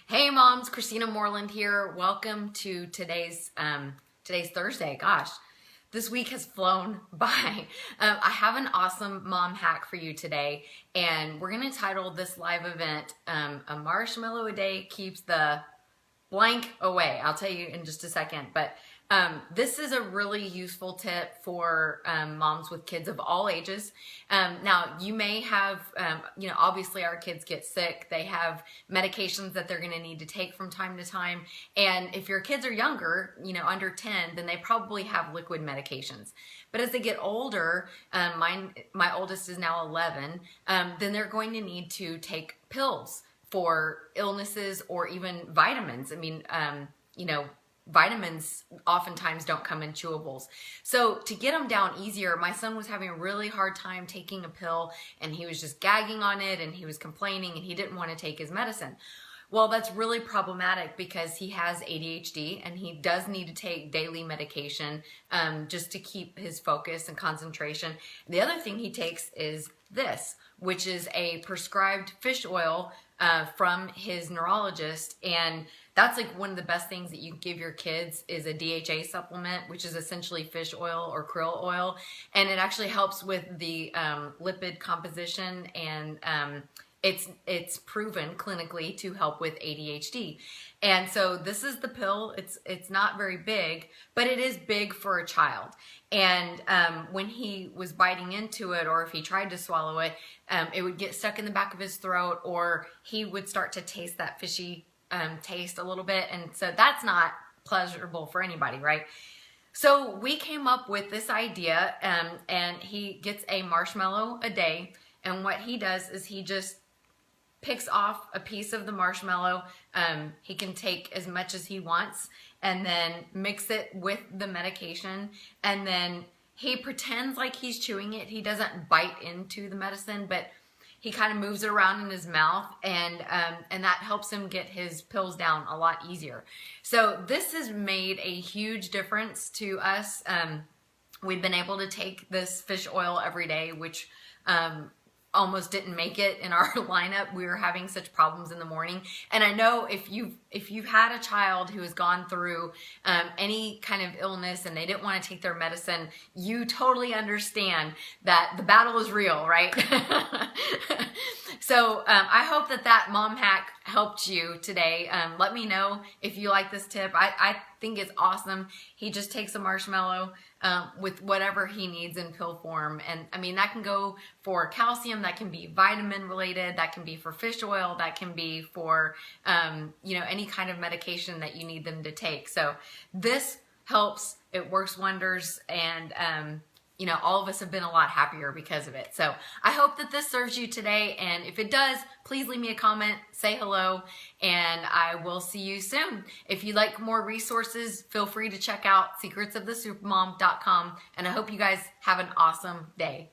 Hey moms, Christina Moreland here. Welcome to today's Thursday. Gosh, this week has flown by. I have an awesome mom hack for you today, and we're going to title this live event, A Marshmallow a Day Keeps the Blank Away. I'll tell you in just a second, but this is a really useful tip for moms with kids of all ages. Now, you may have, obviously our kids get sick. They have medications that they're going to need to take from time to time. And if your kids are younger, under 10, then they probably have liquid medications. But as they get older, my oldest is now 11, then they're going to need to take pills for illnesses or even vitamins. Vitamins oftentimes don't come in chewables. So to get them down easier, my son was having a really hard time taking a pill, and he was just gagging on it, and he was complaining, and he didn't want to take his medicine. Well, that's really problematic because he has ADHD and he does need to take daily medication just to keep his focus and concentration. The other thing he takes is this, which is a prescribed fish oil from his neurologist, and that's like one of the best things that you can give your kids is a DHA supplement, which is essentially fish oil or krill oil, and it actually helps with the lipid composition, and it's proven clinically to help with ADHD. And so this is the pill. It's not very big, but it is big for a child. And when he was biting into it, or if he tried to swallow it, it would get stuck in the back of his throat, or he would start to taste that fishy taste a little bit. And so that's not pleasurable for anybody, right? So we came up with this idea, and he gets a marshmallow a day. And what he does is he just picks off a piece of the marshmallow. He can take as much as he wants and then mix it with the medication, and then he pretends like he's chewing it. He doesn't bite into the medicine, but he kind of moves it around in his mouth, and that helps him get his pills down a lot easier. So this has made a huge difference to us. We've been able to take this fish oil every day, which almost didn't make it in our lineup. We were having such problems in the morning. And I know if you've had a child who has gone through any kind of illness and they didn't want to take their medicine, you totally understand that the battle is real, right? So I hope that mom hack helped you today. Let me know if you like this tip. I think it's awesome. He just takes a marshmallow with whatever he needs in pill form. And I mean, that can go for calcium, that can be vitamin related, that can be for fish oil, that can be for, any kind of medication that you need them to take. So this helps, it works wonders, and all of us have been a lot happier because of it. So I hope that this serves you today. And if it does, please leave me a comment, say hello, and I will see you soon. If you'd like more resources, feel free to check out secretsofthesupermom.com. And I hope you guys have an awesome day.